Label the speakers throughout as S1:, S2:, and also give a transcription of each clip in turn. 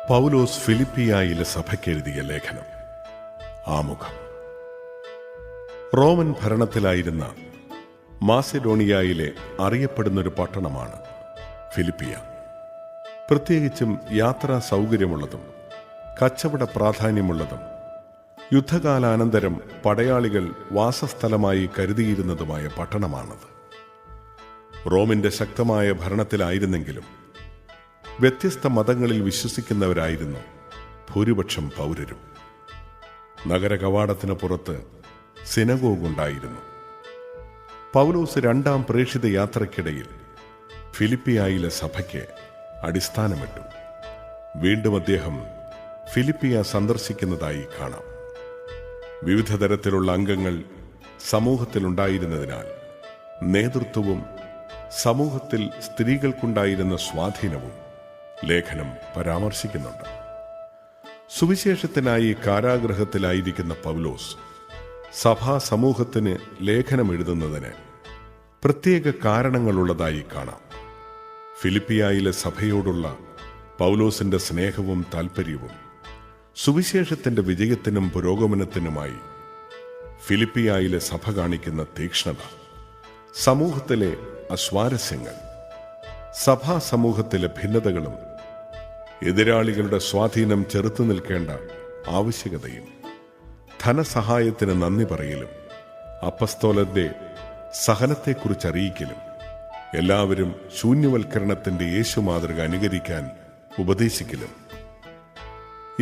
S1: പൗലോസ് ഫിലിപ്പിയായിലെ സഭയ്ക്കെഴുതിയ ലേഖനം. ആമുഖം. റോമൻ ഭരണത്തിലായിരുന്ന മാസിഡോണിയയിലെ അറിയപ്പെടുന്നൊരു പട്ടണമാണ് ഫിലിപ്പിയ. പ്രത്യേകിച്ചും യാത്രാ സൗകര്യമുള്ളതും കച്ചവട പ്രാധാന്യമുള്ളതും യുദ്ധകാലാനന്തരം പടയാളികൾ വാസസ്ഥലമായി കരുതിയിരുന്നതുമായ പട്ടണമാണത്. റോമിന്റെ ശക്തമായ ഭരണത്തിലായിരുന്നെങ്കിലും വ്യത്യസ്ത മതങ്ങളിൽ വിശ്വസിക്കുന്നവരായിരുന്നു ഭൂരിപക്ഷം പൗരരും. നഗര കവാടത്തിന് പുറത്ത് സിനഗോഗുണ്ടായിരുന്നു. പൗലോസ് രണ്ടാം പ്രേക്ഷിത യാത്രയ്ക്കിടയിൽ ഫിലിപ്പിയായിലെ സഭയ്ക്ക് അടിസ്ഥാനമിട്ടു. വീണ്ടും അദ്ദേഹം ഫിലിപ്പിയ സന്ദർശിക്കുന്നതായി കാണാം. വിവിധ തരത്തിലുള്ള അംഗങ്ങൾ സമൂഹത്തിലുണ്ടായിരുന്നതിനാൽ നേതൃത്വവും സമൂഹത്തിൽ സ്ത്രീകൾക്കുണ്ടായിരുന്ന സ്വാധീനവും ലേഖനം പരാമർശിക്കുന്നുണ്ട്. സുവിശേഷത്തിനായി കാരാഗൃഹത്തിലായിരിക്കുന്ന പൗലോസ് സഭാ സമൂഹത്തിന് ലേഖനം എഴുതുന്നതിന് പ്രത്യേക കാരണങ്ങളുള്ളതായി കാണാം. ഫിലിപ്പിയായിലെ സഭയോടുള്ള പൗലോസിന്റെ സ്നേഹവും താൽപ്പര്യവും സുവിശേഷത്തിന്റെ വിജയത്തിനും പുരോഗമനത്തിനുമായി ഫിലിപ്പിയായിലെ സഭ കാണിക്കുന്ന തീക്ഷ്ണത, സമൂഹത്തിലെ അസ്വാരസ്യങ്ങൾ, സഭാ സമൂഹത്തിലെ ഭിന്നതകളും എതിരാളികളുടെ സ്വാധീനം ചെറുത്തു നിൽക്കേണ്ട ആവശ്യകതയും ധനസഹായത്തിന് നന്ദി പറയലും അപ്പസ്തോലന്റെ സഹനത്തെക്കുറിച്ചറിയിക്കലും എല്ലാവരും ശൂന്യവൽക്കരണത്തിന്റെ യേശു മാതൃക അനുകരിക്കാൻ ഉപദേശിക്കലും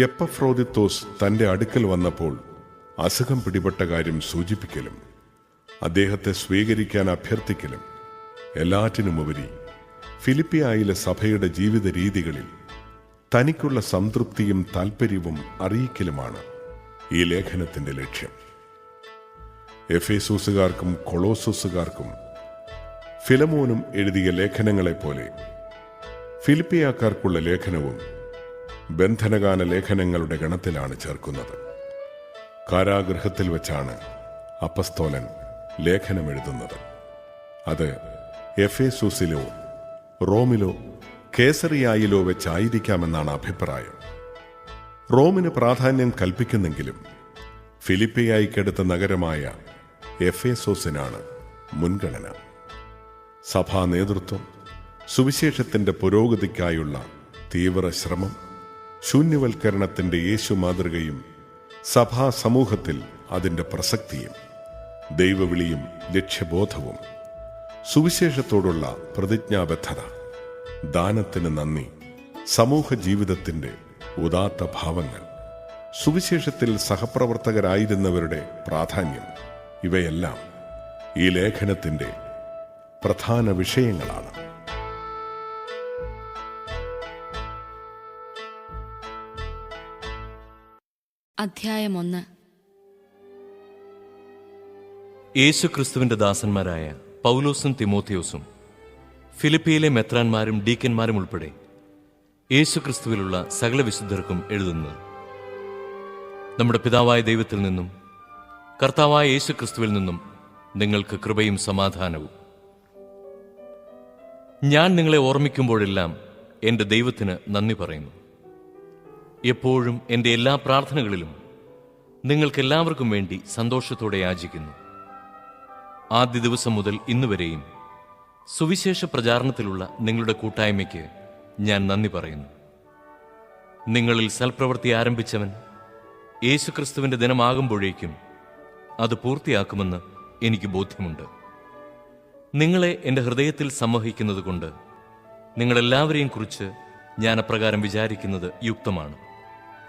S1: എപ്പഫ്രോദിത്തോസ് തന്റെ അടുക്കൽ വന്നപ്പോൾ അസുഖം പിടിപെട്ട കാര്യം സൂചിപ്പിക്കലും അദ്ദേഹത്തെ സ്വീകരിക്കാൻ അഭ്യർത്ഥിക്കലും എല്ലാറ്റിനുമുപരി ഫിലിപ്പിയായിലെ സഭയുടെ ജീവിത രീതികളിൽ തനിക്കുള്ള സംതൃപ്തിയും താൽപ്പര്യവും അറിയിക്കലുമാണ് ഈ ലേഖനത്തിന്റെ ലക്ഷ്യം. എഫേസൂസുകാർക്കും കൊളോസോസുകാർക്കും ഫിലമോനും എഴുതിയ ലേഖനങ്ങളെപ്പോലെ ഫിലിപ്പിയാക്കാർക്കുള്ള ലേഖനവും ബന്ധനഗാന ലേഖനങ്ങളുടെ ഗണത്തിലാണ് ചേർക്കുന്നത്. കാരാഗൃഹത്തിൽ വെച്ചാണ് അപ്പസ്തോലൻ ലേഖനം എഴുതുന്നത്. അത് എഫേസൂസിലോ റോമിലോ കേസറിയായിലോ വെച്ചായിരിക്കാമെന്നാണ് അഭിപ്രായം. റോമിന് പ്രാധാന്യം കൽപ്പിക്കുന്നെങ്കിലും ഫിലിപ്പിയായിക്കടുത്ത നഗരമായ എഫേസോസിനാണ് മുൻഗണന. സഭാ നേതൃത്വം സുവിശേഷത്തിന്റെ പുരോഗതിക്കായുള്ള തീവ്ര ശ്രമം, ശൂന്യവൽക്കരണത്തിന്റെ യേശു മാതൃകയും സഭാ സമൂഹത്തിൽ അതിന്റെ പ്രസക്തിയും, ദൈവവിളിയും ലക്ഷ്യബോധവും, സുവിശേഷത്തോടുള്ള പ്രതിജ്ഞാബദ്ധത, ദാനത്തിന് നന്ദി, സമൂഹ ജീവിതത്തിന്റെ ഉദാത്ത ഭാവങ്ങൾ, സുവിശേഷത്തിൽ സഹപ്രവർത്തകരായിരുന്നവരുടെ പ്രാധാന്യം, ഇവയെല്ലാം ഈ ലേഖനത്തിന്റെ പ്രധാന വിഷയങ്ങളാണ്.
S2: അധ്യായം 1.
S3: യേശു ക്രിസ്തുവിന്റെ ദാസന്മാരായ പൗലോസും തിമോത്തിയോസും ഫിലിപ്പിയിലെ മെത്രാന്മാരും ഡീക്കന്മാരും ഉൾപ്പെടെ യേശു ക്രിസ്തുവിലുള്ള സകല വിശുദ്ധർക്കും എഴുതുന്നത്, നമ്മുടെ പിതാവായ ദൈവത്തിൽ നിന്നും കർത്താവായ യേശു ക്രിസ്തുവിൽ നിന്നും നിങ്ങൾക്ക് കൃപയും സമാധാനവും. ഞാൻ നിങ്ങളെ ഓർമ്മിക്കുമ്പോഴെല്ലാം എൻ്റെ ദൈവത്തിന് നന്ദി പറയുന്നു. എപ്പോഴും എൻ്റെ എല്ലാ പ്രാർത്ഥനകളിലും നിങ്ങൾക്കെല്ലാവർക്കും വേണ്ടി സന്തോഷത്തോടെ യാചിക്കുന്നു. ആദ്യ ദിവസം മുതൽ ഇന്നുവരെയും സുവിശേഷ പ്രചാരണത്തിലുള്ള നിങ്ങളുടെ കൂട്ടായ്മയ്ക്ക് ഞാൻ നന്ദി പറയുന്നു. നിങ്ങളിൽ സൽപ്രവൃത്തി ആരംഭിച്ചവൻ യേശുക്രിസ്തുവിന്റെ ദിനമാകുമ്പോഴേക്കും അത് പൂർത്തിയാക്കുമെന്ന് എനിക്ക് ബോധ്യമുണ്ട്. നിങ്ങളെ എൻ്റെ ഹൃദയത്തിൽ സംവഹിക്കുന്നതുകൊണ്ട് നിങ്ങളെല്ലാവരെയും കുറിച്ച് ഞാൻ അപ്രകാരം വിചാരിക്കുന്നത് യുക്തമാണ്.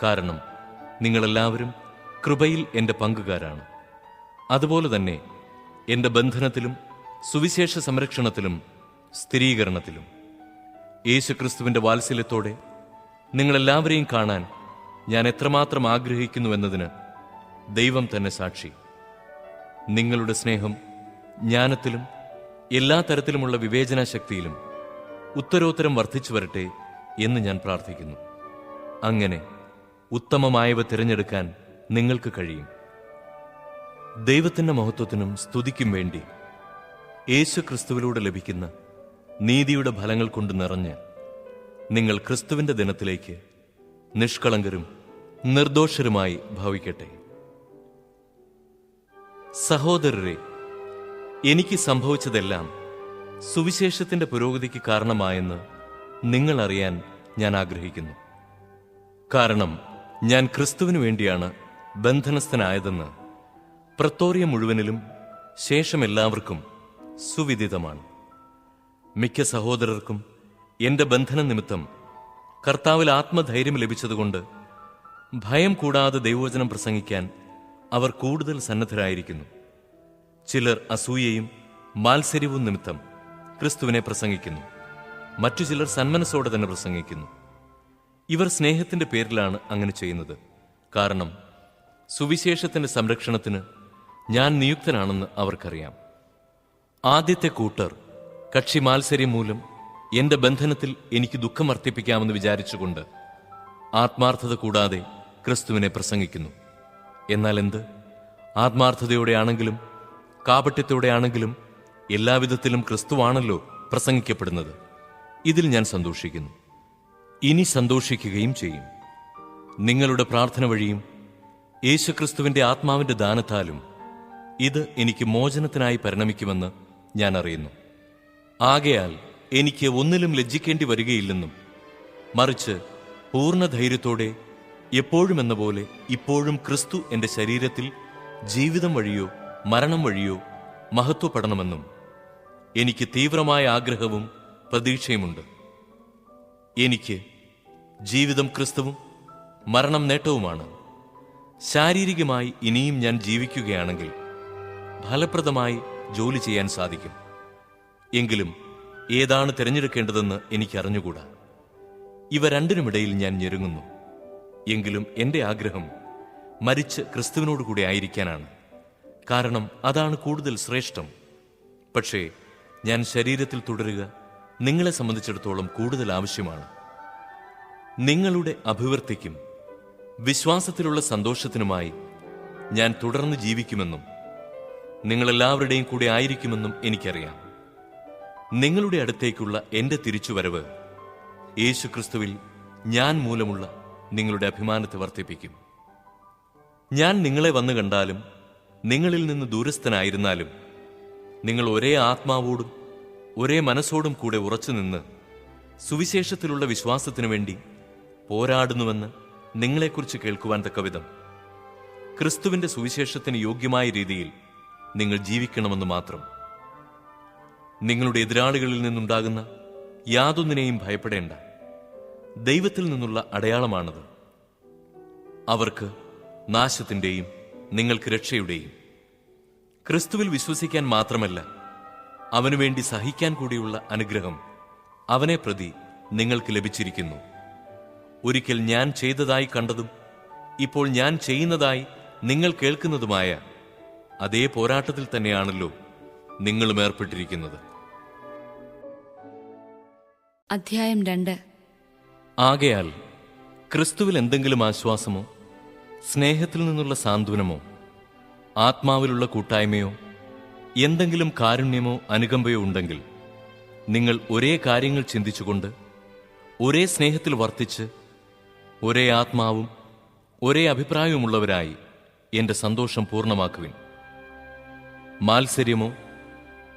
S3: കാരണം നിങ്ങളെല്ലാവരും കൃപയിൽ എൻ്റെ പങ്കുകാരാണ്. അതുപോലെ തന്നെ എൻ്റെ ബന്ധനത്തിലും സുവിശേഷ സംരക്ഷണത്തിലും സ്ഥിരീകരണത്തിലും യേശുക്രിസ്തുവിൻ്റെ വാത്സല്യത്തോടെ നിങ്ങളെല്ലാവരെയും കാണാൻ ഞാൻ എത്രമാത്രം ആഗ്രഹിക്കുന്നുവെന്നതിന് ദൈവം തന്നെ സാക്ഷി. നിങ്ങളുടെ സ്നേഹം ജ്ഞാനത്തിലും എല്ലാ തരത്തിലുമുള്ള വിവേചനാശക്തിയിലും ഉത്തരോത്തരം വർദ്ധിച്ചു വരട്ടെ എന്ന് ഞാൻ പ്രാർത്ഥിക്കുന്നു. അങ്ങനെ ഉത്തമമായവ തിരഞ്ഞെടുക്കാൻ നിങ്ങൾക്ക് കഴിയും. ദൈവത്തിൻ്റെ മഹത്വത്തിനും സ്തുതിക്കും വേണ്ടി യേശു ക്രിസ്തുവിലൂടെ ലഭിക്കുന്ന നീതിയുടെ ഫലങ്ങൾ കൊണ്ട് നിറഞ്ഞ് നിങ്ങൾ ക്രിസ്തുവിൻ്റെ ദിനത്തിലേക്ക് നിഷ്കളങ്കരും നിർദോഷരുമായി ഭവിക്കട്ടെ. സഹോദരരെ, എനിക്ക് സംഭവിച്ചതെല്ലാം സുവിശേഷത്തിന്റെ പുരോഗതിക്ക് കാരണമായെന്ന് നിങ്ങൾ അറിയാൻ ഞാൻ ആഗ്രഹിക്കുന്നു. കാരണം ഞാൻ ക്രിസ്തുവിനു വേണ്ടിയാണ് ബന്ധനസ്ഥനായതെന്ന് പ്രത്തോറിയ മുഴുവനിലും ശേഷം എല്ലാവർക്കും സുവിദിതമാണ്. മിക്ക സഹോദരർക്കും എന്റെ ബന്ധന നിമിത്തം കർത്താവിൽ ആത്മധൈര്യം ലഭിച്ചതുകൊണ്ട് ഭയം കൂടാതെ ദൈവവചനം പ്രസംഗിക്കാൻ അവർ കൂടുതൽ സന്നദ്ധരായിരിക്കുന്നു. ചിലർ അസൂയയും മാത്സര്യവും നിമിത്തം ക്രിസ്തുവിനെ പ്രസംഗിക്കുന്നു. മറ്റു ചിലർ സന്മനസ്സോടെ തന്നെ പ്രസംഗിക്കുന്നു. ഇവർ സ്നേഹത്തിന്റെ പേരിലാണ് അങ്ങനെ ചെയ്യുന്നത്. കാരണം സുവിശേഷത്തിന്റെ സംരക്ഷണത്തിന് ഞാൻ നിയുക്തനാണെന്ന് അവർക്കറിയാം. ആദ്യത്തെ കൂട്ടർ കക്ഷി മാത്സര്യം മൂലം എന്റെ ബന്ധനത്തിൽ എനിക്ക് ദുഃഖം വർദ്ധിപ്പിക്കാമെന്ന് വിചാരിച്ചുകൊണ്ട് ആത്മാർത്ഥത കൂടാതെ ക്രിസ്തുവിനെ പ്രസംഗിക്കുന്നു. എന്നാൽ എന്ത്? ആത്മാർത്ഥതയോടെയാണെങ്കിലും കാപട്യത്തോടെയാണെങ്കിലും എല്ലാവിധത്തിലും ക്രിസ്തുവാണല്ലോ പ്രസംഗിക്കപ്പെടുന്നത്. ഇതിൽ ഞാൻ സന്തോഷിക്കുന്നു, ഇനി സന്തോഷിക്കുകയും ചെയ്യും. നിങ്ങളുടെ പ്രാർത്ഥന വഴിയും യേശുക്രിസ്തുവിന്റെ ആത്മാവിന്റെ ദാനത്താലും ഇത് എനിക്ക് മോചനത്തിനായി പരിണമിക്കുമെന്ന് ഞാൻ അറിയുന്നു. ആകയാൽ എനിക്ക് ഒന്നിലും ലജ്ജിക്കേണ്ടി വരികയില്ലെന്നും, മറിച്ച് പൂർണ്ണ ധൈര്യത്തോടെ എപ്പോഴും എന്ന പോലെ ഇപ്പോഴും ക്രിസ്തു എന്റെ ശരീരത്തിൽ ജീവിതം വഴിയോ മരണം വഴിയോ മഹത്വപ്പെടണമെന്നും എനിക്ക് തീവ്രമായ ആഗ്രഹവും പ്രതീക്ഷയുമുണ്ട്. എനിക്ക് ജീവിതം ക്രിസ്തുവും മരണം നേട്ടവുമാണ്. ശാരീരികമായി ഇനിയും ഞാൻ ജീവിക്കുകയാണെങ്കിൽ ഫലപ്രദമായി ജോലി ചെയ്യാൻ സാധിക്കും. എങ്കിലും ഏതാണ് തിരഞ്ഞെടുക്കേണ്ടതെന്ന് എനിക്കറിഞ്ഞുകൂടാ. ഇവ രണ്ടിനുമിടയിൽ ഞാൻ ഞെരുങ്ങുന്നു. എങ്കിലും എന്റെ ആഗ്രഹം മരിച്ച് ക്രിസ്തുവിനോടുകൂടി ആയിരിക്കാനാണ്. കാരണം അതാണ് കൂടുതൽ ശ്രേഷ്ഠം. പക്ഷേ ഞാൻ ശരീരത്തിൽ തുടരുക നിങ്ങളെ സംബന്ധിച്ചിടത്തോളം കൂടുതൽ ആവശ്യമാണ്. നിങ്ങളുടെ അഭിവൃദ്ധിക്കും വിശ്വാസത്തിലുള്ള സന്തോഷത്തിനുമായി ഞാൻ തുടർന്ന് ജീവിക്കുമെന്നും നിങ്ങളെല്ലാവരുടെയും കൂടെ ആയിരിക്കുമെന്നും എനിക്കറിയാം. നിങ്ങളുടെ അടുത്തേക്കുള്ള എന്റെ തിരിച്ചുവരവ് യേശുക്രിസ്തുവിൽ ഞാൻ മൂലമുള്ള നിങ്ങളുടെ അഭിമാനത്തെ വർദ്ധിപ്പിക്കും. ഞാൻ നിങ്ങളെ വന്നു കണ്ടാലും നിങ്ങളിൽ നിന്ന് ദൂരസ്ഥനായിരുന്നാലും നിങ്ങൾ ഒരേ ആത്മാവോടും ഒരേ മനസ്സോടും കൂടെ ഉറച്ചുനിന്ന് സുവിശേഷത്തിലുള്ള വിശ്വാസത്തിനു വേണ്ടി പോരാടുന്നുവെന്ന് നിങ്ങളെക്കുറിച്ച് കേൾക്കുവാൻ തക്കവിധം ക്രിസ്തുവിന്റെ സുവിശേഷത്തിന് യോഗ്യമായ രീതിയിൽ നിങ്ങൾ ജീവിക്കണമെന്ന് മാത്രം. നിങ്ങളുടെ എതിരാളികളിൽ നിന്നുണ്ടാകുന്ന യാതൊന്നിനെയും ഭയപ്പെടേണ്ട. ദൈവത്തിൽ നിന്നുള്ള അടയാളമാണത്. അവർക്ക് നാശത്തിന്റെയും നിങ്ങൾക്ക് രക്ഷയുടെയും. ക്രിസ്തുവിൽ വിശ്വസിക്കാൻ മാത്രമല്ല, അവനുവേണ്ടി സഹിക്കാൻ കൂടിയുള്ള അനുഗ്രഹം അവനെ പ്രതി നിങ്ങൾക്ക് ലഭിച്ചിരിക്കുന്നു. ഒരിക്കൽ ഞാൻ ചെയ്തതായി കണ്ടതും ഇപ്പോൾ ഞാൻ ചെയ്യുന്നതായി നിങ്ങൾ കേൾക്കുന്നതുമായ അതേ പോരാട്ടത്തിൽ തന്നെയാണല്ലോ നിങ്ങളും ഏർപ്പെട്ടിരിക്കുന്നത്.
S2: അധ്യായം 2.
S3: ആകയാൽ ക്രിസ്തുവിൽ എന്തെങ്കിലും ആശ്വാസമോ സ്നേഹത്തിൽ നിന്നുള്ള സാന്ത്വനമോ ആത്മാവിലുള്ള കൂട്ടായ്മയോ എന്തെങ്കിലും കാരുണ്യമോ അനുകമ്പയോ ഉണ്ടെങ്കിൽ നിങ്ങൾ ഒരേ കാര്യങ്ങൾ ചിന്തിച്ചുകൊണ്ട് ഒരേ സ്നേഹത്തിൽ വർത്തിച്ച് ഒരേ ആത്മാവും ഒരേ അഭിപ്രായവുമുള്ളവരായി എന്റെ സന്തോഷം പൂർണ്ണമാക്കുവിൻ. മാത്സര്യമോ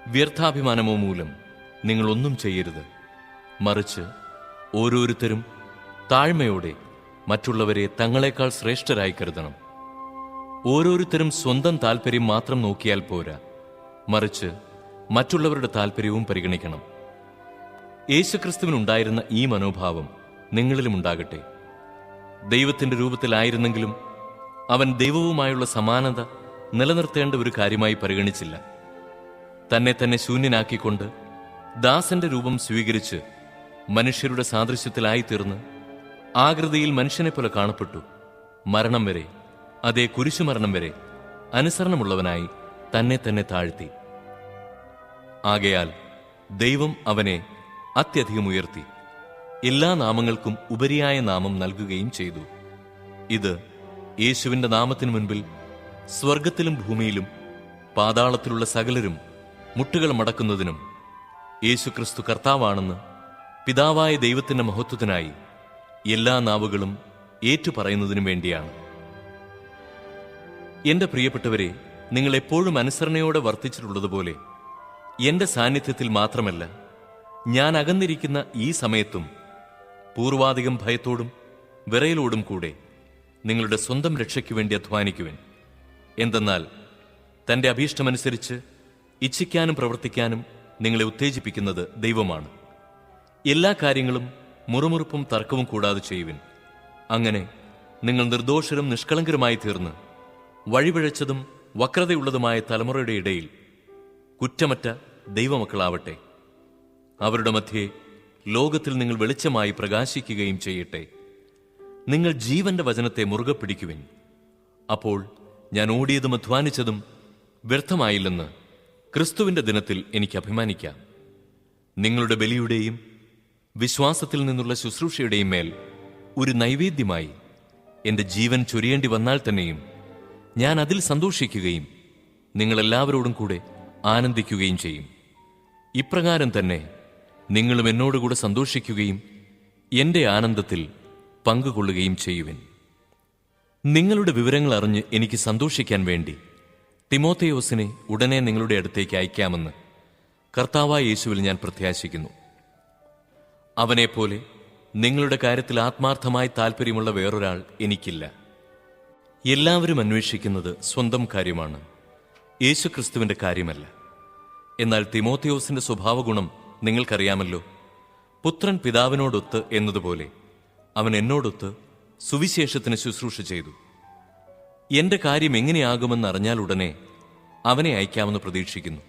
S3: വ്യർത്ഥാഭിമാനമോ മൂലം നിങ്ങളൊന്നും ചെയ്യരുത്. മറിച്ച് ഓരോരുത്തരും താഴ്മയോടെ മറ്റുള്ളവരെ തങ്ങളെക്കാൾ ശ്രേഷ്ഠരായി കരുതണം. ഓരോരുത്തരും സ്വന്തം താൽപ്പര്യം മാത്രം നോക്കിയാൽ പോരാ, മറിച്ച് മറ്റുള്ളവരുടെ താൽപ്പര്യവും പരിഗണിക്കണം. യേശുക്രിസ്തുവിനുണ്ടായിരുന്ന ഈ മനോഭാവം നിങ്ങളിലും ഉണ്ടാകട്ടെ. ദൈവത്തിന്റെ രൂപത്തിലായിരുന്നെങ്കിലും അവൻ ദൈവവുമായുള്ള സമാനത നിലനിർത്തേണ്ട ഒരു കാര്യമായി പരിഗണിച്ചില്ല. തന്നെ തന്നെ ശൂന്യനാക്കിക്കൊണ്ട് ദാസന്റെ രൂപം സ്വീകരിച്ച് മനുഷ്യരുടെ സാദൃശ്യത്തിലായിത്തീർന്ന് ആകൃതിയിൽ മനുഷ്യനെപ്പോലെ കാണപ്പെട്ടു. മരണം വരെ, അതേ കുരിശുമരണം വരെ അനുസരണമുള്ളവനായി തന്നെ തന്നെ താഴ്ത്തി. ആകയാൽ ദൈവം അവനെ അത്യധികം ഉയർത്തി എല്ലാ നാമങ്ങൾക്കും ഉപരിയായ നാമം നൽകുകയും ചെയ്തു. ഇത് യേശുവിന്റെ നാമത്തിനു മുൻപിൽ സ്വർഗത്തിലും ഭൂമിയിലും പാതാളത്തിലുള്ള സകലരും മുട്ടുകൾ മടക്കുന്നതിനും യേശുക്രിസ്തു കർത്താവാണെന്ന് പിതാവായ ദൈവത്തിന്റെ മഹത്വത്തിനായി എല്ലാ നാവുകളും ഏറ്റുപറയുന്നതിനും വേണ്ടിയാണ്. എന്റെ പ്രിയപ്പെട്ടവരെ, നിങ്ങൾ എപ്പോഴും അനുസരണയോടെ വർത്തിച്ചിട്ടുള്ളതുപോലെ എന്റെ സാന്നിധ്യത്തിൽ മാത്രമല്ല, ഞാൻ അകന്നിരിക്കുന്ന ഈ സമയത്തും പൂർവാധികം ഭയത്തോടും വിറയലോടും കൂടെ നിങ്ങളുടെ സ്വന്തം രക്ഷയ്ക്കു വേണ്ടി അധ്വാനിക്കുവിൻ. എന്തെന്നാൽ തന്റെ അഭീഷ്ടമനുസരിച്ച് ഇച്ഛിക്കാനും പ്രവർത്തിക്കാനും നിങ്ങളെ ഉത്തേജിപ്പിക്കുന്നത് ദൈവമാണ്. എല്ലാ കാര്യങ്ങളും മുറുമുറുപ്പും തർക്കവും കൂടാതെ ചെയ്യുവിൻ. അങ്ങനെ നിങ്ങൾ നിർദോഷരും നിഷ്കളങ്കരുമായി തീർന്ന് വഴിപിഴച്ചതും വക്രതയുള്ളതുമായ തലമുറയുടെ ഇടയിൽ കുറ്റമറ്റ ദൈവമക്കളാവട്ടെ. അവരുടെ മധ്യേ ലോകത്തിൽ നിങ്ങൾ വെളിച്ചമായി പ്രകാശിക്കുകയും ചെയ്യട്ടെ. നിങ്ങൾ ജീവന്റെ വചനത്തെ മുറുകെ പിടിക്കുവിൻ. അപ്പോൾ ഞാൻ ഓടിയതും അധ്വാനിച്ചതും വ്യർത്ഥമായില്ലെന്ന് ക്രിസ്തുവിന്റെ ദിനത്തിൽ എനിക്ക് അഭിമാനിക്കാം. നിങ്ങളുടെ ബലിയുടെയും വിശ്വാസത്തിൽ നിന്നുള്ള ശുശ്രൂഷയുടെയും മേൽ ഒരു നൈവേദ്യമായി എന്റെ ജീവൻ ചൊരിയേണ്ടി വന്നാൽ തന്നെയും ഞാൻ അതിൽ സന്തോഷിക്കുകയും നിങ്ങളെല്ലാവരോടും കൂടെ ആനന്ദിക്കുകയും ചെയ്യും. ഇപ്രകാരം തന്നെ നിങ്ങളും എന്നോടുകൂടെ സന്തോഷിക്കുകയും എന്റെ ആനന്ദത്തിൽ പങ്കുകൊള്ളുകയും ചെയ്യുവിൻ. നിങ്ങളുടെ വിവരങ്ങൾ അറിഞ്ഞ് എനിക്ക് സന്തോഷിക്കാൻ വേണ്ടി തിമോഥെയോസിനെ ഉടനെ നിങ്ങളുടെ അടുത്തേക്ക് അയക്കാമെന്ന് കർത്താവായ യേശുവിൽ ഞാൻ പ്രത്യാശിക്കുന്നു. അവനെപ്പോലെ നിങ്ങളുടെ കാര്യത്തിൽ ആത്മാർത്ഥമായി താൽപ്പര്യമുള്ള വേറൊരാൾ എനിക്കില്ല. എല്ലാവരും അന്വേഷിക്കുന്നത് സ്വന്തം കാര്യമാണ്, യേശുക്രിസ്തുവിന്റെ കാര്യമല്ല. എന്നാൽ തിമോഥെയോസിന്റെ സ്വഭാവഗുണം നിങ്ങൾക്കറിയാമല്ലോ. പുത്രൻ പിതാവിനോടൊത്ത് എന്നതുപോലെ അവൻ എന്നോടൊത്ത് സുവിശേഷത്തിന് ശുശ്രൂഷ ചെയ്തു. എന്റെ കാര്യം എങ്ങനെയാകുമെന്നറിഞ്ഞാൽ ഉടനെ അവനെ അയക്കാമെന്ന് പ്രതീക്ഷിക്കുന്നു.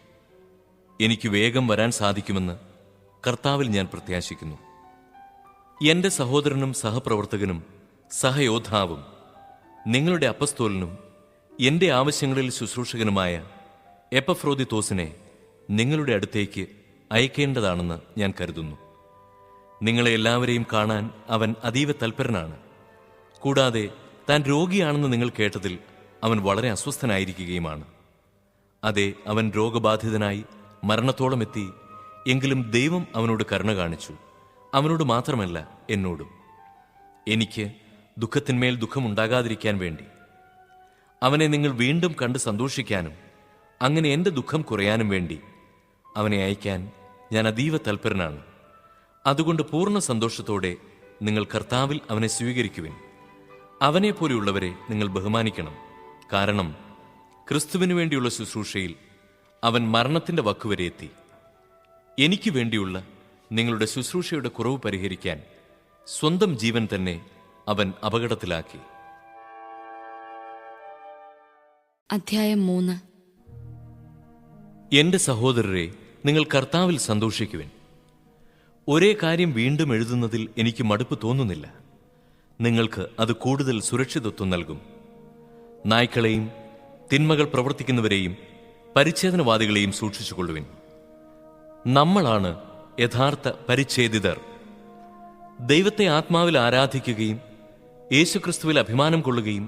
S3: എനിക്ക് വേഗം വരാൻ സാധിക്കുമെന്ന് കർത്താവിൽ ഞാൻ പ്രത്യാശിക്കുന്നു. എന്റെ സഹോദരനും സഹപ്രവർത്തകനും സഹയോദ്ധാവും നിങ്ങളുടെ അപ്പസ്തോലനും എന്റെ ആവശ്യങ്ങളിൽ ശുശ്രൂഷകനുമായ എപ്പഫ്രോദിത്തോസിനെ നിങ്ങളുടെ അടുത്തേക്ക് അയക്കേണ്ടതാണെന്ന് ഞാൻ കരുതുന്നു. നിങ്ങളെ എല്ലാവരെയും കാണാൻ അവൻ അതീവ തൽപരനാണ്. കൂടാതെ താൻ രോഗിയാണെന്ന് നിങ്ങൾ കേട്ടതിൽ അവൻ വളരെ അസ്വസ്ഥനായിരിക്കുകയുമാണ്. അതെ, അവൻ രോഗബാധിതനായി മരണത്തോളം എത്തി. എങ്കിലും ദൈവം അവനോട് കരുണ കാണിച്ചു. അവനോട് മാത്രമല്ല, എന്നോടും. എനിക്ക് ദുഃഖത്തിന്മേൽ ദുഃഖമുണ്ടാകാതിരിക്കാൻ വേണ്ടി അവനെ നിങ്ങൾ വീണ്ടും കണ്ട് സന്തോഷിക്കാനും അങ്ങനെ എന്റെ ദുഃഖം കുറയാനും വേണ്ടി അവനെ അയക്കാൻ ഞാൻ അതീവ തൽപരനാണ്. അതുകൊണ്ട് പൂർണ്ണ സന്തോഷത്തോടെ നിങ്ങൾ കർത്താവിൽ അവനെ സ്വീകരിക്കുവിൻ. അവനെപ്പോലെയുള്ളവരെ നിങ്ങൾ ബഹുമാനിക്കണം. കാരണം ക്രിസ്തുവിനു വേണ്ടിയുള്ള ശുശ്രൂഷയിൽ അവൻ മരണത്തിന്റെ വക്കുവരെ എത്തി. എനിക്ക് വേണ്ടിയുള്ള നിങ്ങളുടെ ശുശ്രൂഷയുടെ കുറവ് പരിഹരിക്കാൻ സ്വന്തം ജീവൻ തന്നെ അവൻ അപകടത്തിലാക്കി.
S2: അധ്യായം 3.
S3: എന്റെ സഹോദരരെ, നിങ്ങൾ കർത്താവിൽ സന്തോഷിക്കുവിൻ. ഒരേ കാര്യം വീണ്ടും എഴുതുന്നതിൽ എനിക്ക് മടുപ്പ് തോന്നുന്നില്ല. നിങ്ങൾക്ക് അത് കൂടുതൽ സുരക്ഷിതത്വം നൽകും. നായ്ക്കളെയും തിന്മകൾ പ്രവർത്തിക്കുന്നവരെയും പരിച്ഛേദനവാദികളെയും സൂക്ഷിച്ചുകൊള്ളുവിൻ. നമ്മളാണ് യഥാർത്ഥ പരിച്ഛേദിതർ. ദൈവത്തെ ആത്മാവിൽ ആരാധിക്കുകയും യേശുക്രിസ്തുവിൽ അഭിമാനം കൊള്ളുകയും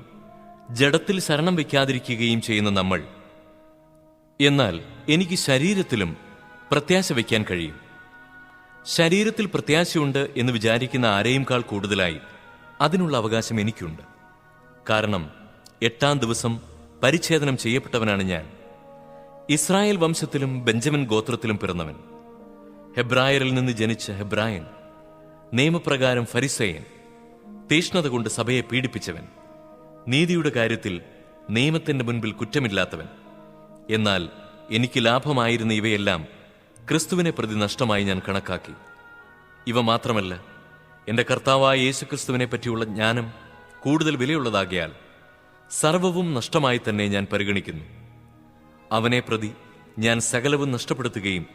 S3: ജഡത്തിൽ ശരണം വയ്ക്കാതിരിക്കുകയും ചെയ്യുന്ന നമ്മൾ. എന്നാൽ എനിക്ക് ശരീരത്തിലും പ്രത്യാശ വയ്ക്കാൻ കഴിയും. ശരീരത്തിൽ പ്രത്യാശയുണ്ട് എന്ന് വിചാരിക്കുന്ന ആരെയുംകാൾ കൂടുതലായി അതിനുള്ള അവകാശം എനിക്കുണ്ട്. കാരണം 8-ാം ദിവസം പരിച്ഛേദനം ചെയ്യപ്പെട്ടവനാണ് ഞാൻ. ഇസ്രായേൽ വംശത്തിലും ബെഞ്ചമിൻ ഗോത്രത്തിലും പിറന്നവൻ, ഹെബ്രായരിൽ നിന്ന് ജനിച്ച ഹെബ്രായൻ, നിയമപ്രകാരം ഫരിസേയൻ, തീഷ്ണത കൊണ്ട് സഭയെ പീഡിപ്പിച്ചവൻ, നീതിയുടെ കാര്യത്തിൽ നിയമത്തിന്റെ മുൻപിൽ കുറ്റമില്ലാത്തവൻ. എന്നാൽ എനിക്ക് ലാഭമായിരുന്ന ഇവയെല്ലാം ക്രിസ്തുവിനെ പ്രതി നഷ്ടമായി ഞാൻ കണക്കാക്കി. ഇവ മാത്രമല്ല, എന്റെ കർത്താവായ യേശുക്രിസ്തുവിനെ പറ്റിയുള്ള ജ്ഞാനം കൂടുതൽ വിലയുള്ളതാകിയാൽ സർവവും നഷ്ടമായി തന്നെ ഞാൻ പരിഗണിക്കുന്നു. അവനെ പ്രതി ഞാൻ സകലവും നഷ്ടപ്പെടുത്തുകയും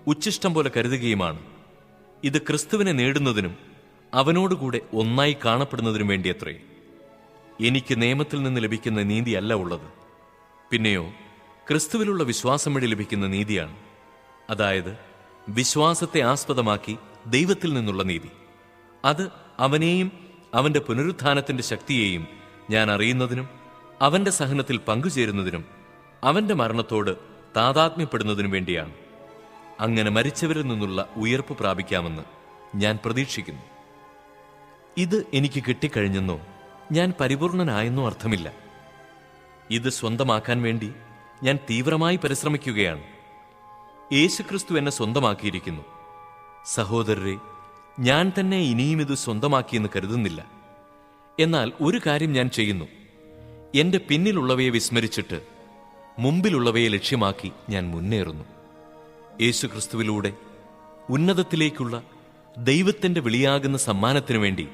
S3: ഉച്ഛിഷ്ടം പോലെ കരുതുകയുമാണ്. ഇത് ക്രിസ്തുവിനെ നേടുന്നതിനും അവനോടുകൂടെ ഒന്നായി കാണപ്പെടുന്നതിനും വേണ്ടിയത്രേ. എനിക്ക് നിയമത്തിൽ നിന്ന് ലഭിക്കുന്ന നീതിയല്ല ഉള്ളത്, പിന്നെയോ ക്രിസ്തുവിലുള്ള വിശ്വാസം വഴി ലഭിക്കുന്ന നീതിയാണ്. അതായത് വിശ്വാസത്തെ ആസ്പദമാക്കി ദൈവത്തിൽ നിന്നുള്ള നീതി. അത് അവനെയും അവന്റെ പുനരുത്ഥാനത്തിന്റെ ശക്തിയെയും ഞാൻ അറിയുന്നതിനും അവന്റെ സഹനത്തിൽ പങ്കുചേരുന്നതിനും അവന്റെ മരണത്തോട് താതാത്മ്യപ്പെടുന്നതിനും വേണ്ടിയാണ്. അങ്ങനെ മരിച്ചവരിൽ നിന്നുള്ള ഉയർപ്പ് പ്രാപിക്കാമെന്ന് ഞാൻ പ്രതീക്ഷിക്കുന്നു. ഇത് എനിക്ക് കിട്ടിക്കഴിഞ്ഞെന്നോ ഞാൻ പരിപൂർണനായെന്നും അർത്ഥമില്ല. ഇത് സ്വന്തമാക്കാൻ വേണ്ടി ഞാൻ തീവ്രമായി പരിശ്രമിക്കുകയാണ്. യേശുക്രിസ്തു എന്നെ സ്വന്തമാക്കിയിരിക്കുന്നു. സഹോദരരെ, ഞാൻ തന്നെ ഇനിയും ഇത് സ്വന്തമാക്കിയെന്ന് കരുതുന്നില്ല. എന്നാൽ ഒരു കാര്യം ഞാൻ ചെയ്യുന്നു. എന്റെ പിന്നിലുള്ളവയെ വിസ്മരിച്ചിട്ട് മുമ്പിലുള്ളവയെ ലക്ഷ്യമാക്കി ഞാൻ മുന്നേറുന്നു. യേശുക്രിസ്തുവിലൂടെ ഉന്നതത്തിലേക്കുള്ള ദൈവത്തിന്റെ വിളിയാകുന്ന സമ്മാനത്തിനു വേണ്ടി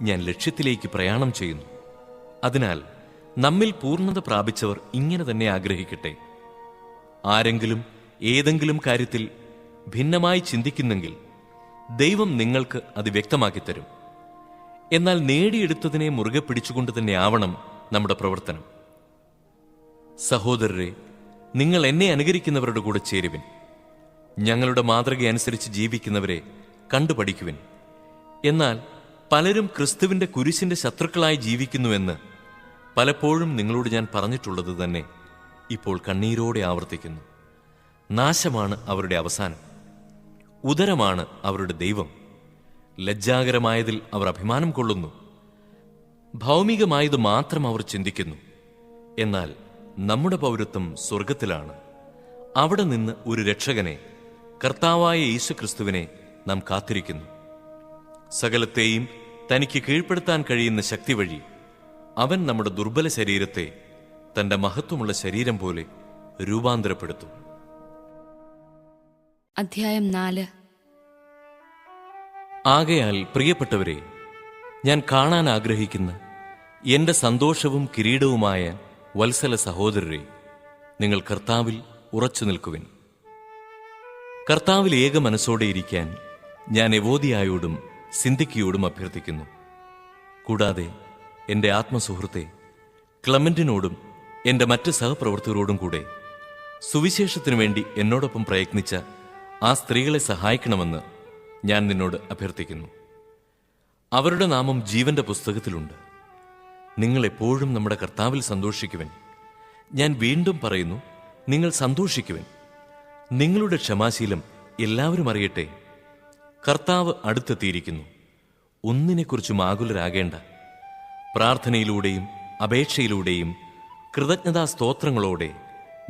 S3: ഞാൻ ലക്ഷ്യത്തിലേക്ക് പ്രയാണം ചെയ്യുന്നു. അതിനാൽ നമ്മിൽ പൂർണ്ണത പ്രാപിച്ചവർ ഇങ്ങനെ തന്നെ ആഗ്രഹിക്കട്ടെ. ആരെങ്കിലും ഏതെങ്കിലും കാര്യത്തിൽ ഭിന്നമായി ചിന്തിക്കുന്നെങ്കിൽ ദൈവം നിങ്ങൾക്ക് അത് വ്യക്തമാക്കിത്തരും. എന്നാൽ നേടിയെടുത്തതിനെ മുറുകെ പിടിച്ചുകൊണ്ട് തന്നെ ആവണം നമ്മുടെ പ്രവർത്തനം. സഹോദരരെ, നിങ്ങൾ എന്നെ അനുകരിക്കുന്നവരുടെ കൂടെ ചേരുവിൻ. ഞങ്ങളുടെ മാതൃകയനുസരിച്ച് ജീവിക്കുന്നവരെ കണ്ടുപഠിക്കുവിൻ. എന്നാൽ പലരും ക്രിസ്തുവിന്റെ കുരിശിന്റെ ശത്രുക്കളായി ജീവിക്കുന്നുവെന്ന് പലപ്പോഴും നിങ്ങളോട് ഞാൻ പറഞ്ഞിട്ടുള്ളത് തന്നെ ഇപ്പോൾ കണ്ണീരോടെ ആവർത്തിക്കുന്നു. നാശമാണ് അവരുടെ അവസാനം. ഉദരമാണ് അവരുടെ ദൈവം. ലജ്ജാകരമായതിൽ അവർ അഭിമാനം കൊള്ളുന്നു. ഭൗമികമായത് മാത്രം അവർ ചിന്തിക്കുന്നു. എന്നാൽ നമ്മുടെ പൗരത്വം സ്വർഗത്തിലാണ്. അവിടെ നിന്ന് ഒരു രക്ഷകനെ, കർത്താവായ യേശുക്രിസ്തുവിനെ നാം കാത്തിരിക്കുന്നു. സകലത്തെയും തനിക്ക് കീഴ്പ്പെടുത്താൻ കഴിയുന്ന ശക്തി വഴി അവൻ നമ്മുടെ ദുർബല ശരീരത്തെ തന്റെ മഹത്വമുള്ള ശരീരം പോലെ രൂപാന്തരപ്പെടുത്തും.
S2: അധ്യായം 4.
S3: ആകയാൽ പ്രിയപ്പെട്ടവരെ, ഞാൻ കാണാൻ ആഗ്രഹിക്കുന്ന എന്റെ സന്തോഷവും കിരീടവുമായ വത്സല സഹോദരരെ, നിങ്ങൾ കർത്താവിൽ ഉറച്ചു നിൽക്കുവിൻ. കർത്താവിൽ ഏക മനസ്സോടെ ഇരിക്കാൻ ഞാൻ എവോദിയായോടും സിന്ധിക്കയോടും അഭ്യർത്ഥിക്കുന്നു. കൂടാതെ എന്റെ ആത്മസുഹൃത്തെ ക്ലമന്റിനോടും എന്റെ മറ്റ് സഹപ്രവർത്തകരോടും കൂടെ സുവിശേഷത്തിനു വേണ്ടി എന്നോടൊപ്പം പ്രയത്നിച്ച ആ സ്ത്രീകളെ സഹായിക്കണമെന്ന് ഞാൻ നിന്നോട് അഭ്യർത്ഥിക്കുന്നു. അവരുടെ നാമം ജീവന്റെ പുസ്തകത്തിലുണ്ട്. നിങ്ങൾ എപ്പോഴും നമ്മുടെ കർത്താവിൽ സന്തോഷിക്കുവിൻ. ഞാൻ വീണ്ടും പറയുന്നു, നിങ്ങൾ സന്തോഷിക്കുവിൻ. നിങ്ങളുടെ ക്ഷമാശീലം എല്ലാവരും അറിയട്ടെ. കർത്താവ് അടുത്തെത്തിയിരിക്കുന്നു. ഒന്നിനെക്കുറിച്ചും ആകുലരാകേണ്ട. പ്രാർത്ഥനയിലൂടെയും അപേക്ഷയിലൂടെയും കൃതജ്ഞതാ സ്തോത്രങ്ങളോടെ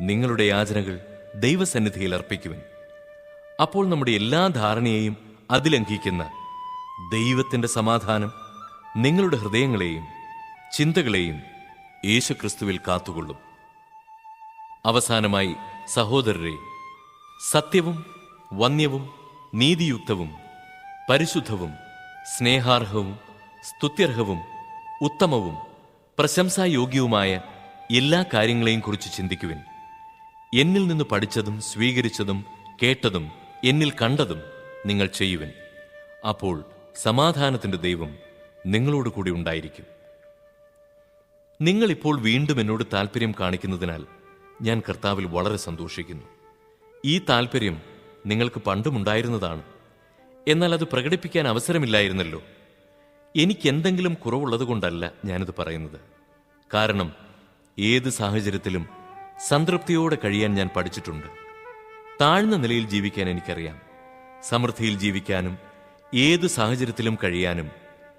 S3: നിങ്ങളുടെ യാചനകൾ ദൈവസന്നിധിയിൽ അർപ്പിക്കുവിൻ. അപ്പോൾ നമ്മുടെ എല്ലാ ധാരണയെയും അതിലംഘിക്കുന്ന ദൈവത്തിന്റെ സമാധാനം നിങ്ങളുടെ ഹൃദയങ്ങളെയും ചിന്തകളെയും യേശുക്രിസ്തുവിൽ കാത്തുകൊള്ളും. അവസാനമായി സഹോദരരെ, സത്യവും വന്യവും നീതിയുക്തവും പരിശുദ്ധവും സ്നേഹാർഹവും സ്തുത്യർഹവും ഉത്തമവും പ്രശംസായോഗ്യവുമായ എല്ലാ കാര്യങ്ങളെയും കുറിച്ച് ചിന്തിക്കുവിൻ. എന്നിൽ നിന്ന് പഠിച്ചതും സ്വീകരിച്ചതും കേട്ടതും എന്നിൽ കണ്ടതും നിങ്ങൾ ചെയ്യുവിൻ. അപ്പോൾ സമാധാനത്തിന്റെ ദൈവം നിങ്ങളോട് കൂടി ഉണ്ടായിരിക്കും. നിങ്ങളിപ്പോൾ വീണ്ടും എന്നോട് താല്പര്യം കാണിക്കുന്നതിനാൽ ഞാൻ കർത്താവിൽ വളരെ സന്തോഷിക്കുന്നു. ഈ താല്പര്യം നിങ്ങൾക്ക് പണ്ടുമുണ്ടായിരുന്നതാണ്. എന്നാൽ അത് പ്രകടിപ്പിക്കാൻ അവസരമില്ലായിരുന്നല്ലോ. എനിക്കെന്തെങ്കിലും കുറവുള്ളതുകൊണ്ടല്ല ഞാനിത് പറയുന്നത്. കാരണം ഏത് സാഹചര്യത്തിലും സംതൃപ്തിയോടെ കഴിയാൻ ഞാൻ പഠിച്ചിട്ടുണ്ട്. താഴ്ന്ന നിലയിൽ ജീവിക്കാൻ എനിക്കറിയാം. സമൃദ്ധിയിൽ ജീവിക്കാനും ഏത് സാഹചര്യത്തിലും കഴിയാനും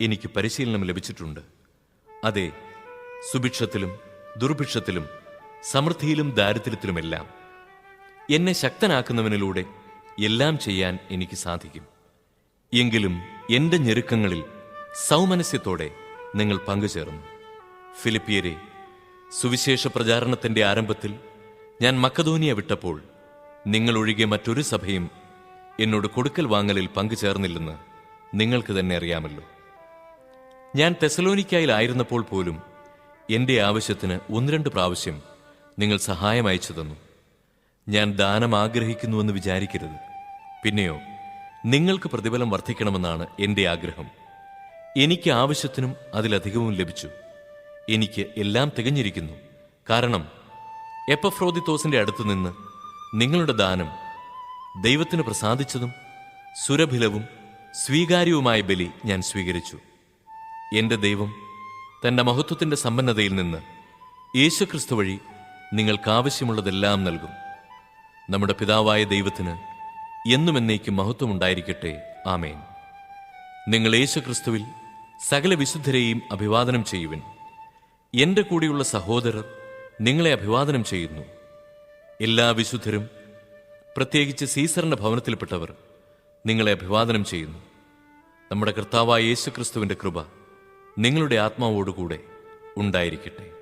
S3: എനിക്ക് പരിശീലനം ലഭിച്ചിട്ടുണ്ട്. അതെ, സുഭിക്ഷത്തിലും ദുർഭിക്ഷത്തിലും സമൃദ്ധിയിലും ദാരിദ്ര്യത്തിലുമെല്ലാം എന്നെ ശക്തനാക്കുന്നവനിലൂടെ എല്ലാം ചെയ്യാൻ എനിക്ക് സാധിക്കും. എങ്കിലും എന്റെ ഞെരുക്കങ്ങളിൽ സൗമനസ്യത്തോടെ നിങ്ങൾ പങ്കുചേർന്നു. ഫിലിപ്പിയരെ, സുവിശേഷ പ്രചാരണത്തിന്റെ ആരംഭത്തിൽ ഞാൻ മക്കദോനിയ വിട്ടപ്പോൾ നിങ്ങളൊഴികെ മറ്റൊരു സഭയും എന്നോട് കൊടുക്കൽ വാങ്ങലിൽ പങ്കുചേർന്നില്ലെന്ന് നിങ്ങൾക്ക് തന്നെ അറിയാമല്ലോ. ഞാൻ തെസലോനിക്കായിലായിരുന്നപ്പോൾ പോലും എന്റെ ആവശ്യത്തിന് 1-2 പ്രാവശ്യം നിങ്ങൾ സഹായം അയച്ചു തന്നു. ഞാൻ ദാനം ആഗ്രഹിക്കുന്നുവെന്ന് വിചാരിക്കരുത്. പിന്നെയോ നിങ്ങൾക്ക് പ്രതിഫലം വർദ്ധിക്കണമെന്നാണ് എന്റെ ആഗ്രഹം. എനിക്ക് ആവശ്യത്തിനും അതിലധികവും ലഭിച്ചു. എനിക്ക് എല്ലാം തികഞ്ഞിരിക്കുന്നു. കാരണം എപ്പഫ്രോദിത്തോസിന്റെ അടുത്തുനിന്ന് നിങ്ങളുടെ ദാനം ദൈവത്തിന് പ്രസാദിച്ചതും സുരഭിലവും സ്വീകാര്യവുമായ ബലി ഞാൻ സ്വീകരിച്ചു. എന്റെ ദൈവം തന്റെ മഹത്വത്തിന്റെ സമ്പന്നതയിൽ നിന്ന് യേശുക്രിസ്തു വഴി നിങ്ങൾക്കാവശ്യമുള്ളതെല്ലാം നൽകും. നമ്മുടെ പിതാവായ ദൈവത്തിന് എന്നും എന്നേക്കും മഹത്വമുണ്ടായിരിക്കട്ടെ. ആമേൻ. നിങ്ങൾ യേശുക്രിസ്തുവിൽ സകല വിശുദ്ധരെയും അഭിവാദനം ചെയ്യുവിൻ. എന്റെ കൂടെയുള്ള സഹോദരർ നിങ്ങളെ അഭിവാദനം ചെയ്യുന്നു. എല്ലാ വിശുദ്ധരും, പ്രത്യേകിച്ച് സീസറിന്റെ ഭവനത്തിൽപ്പെട്ടവർ നിങ്ങളെ അഭിവാദനം ചെയ്യുന്നു. നമ്മുടെ കർത്താവായ യേശുക്രിസ്തുവിന്റെ കൃപ നിങ്ങളുടെ ആത്മാവോടുകൂടെ ഉണ്ടായിരിക്കട്ടെ.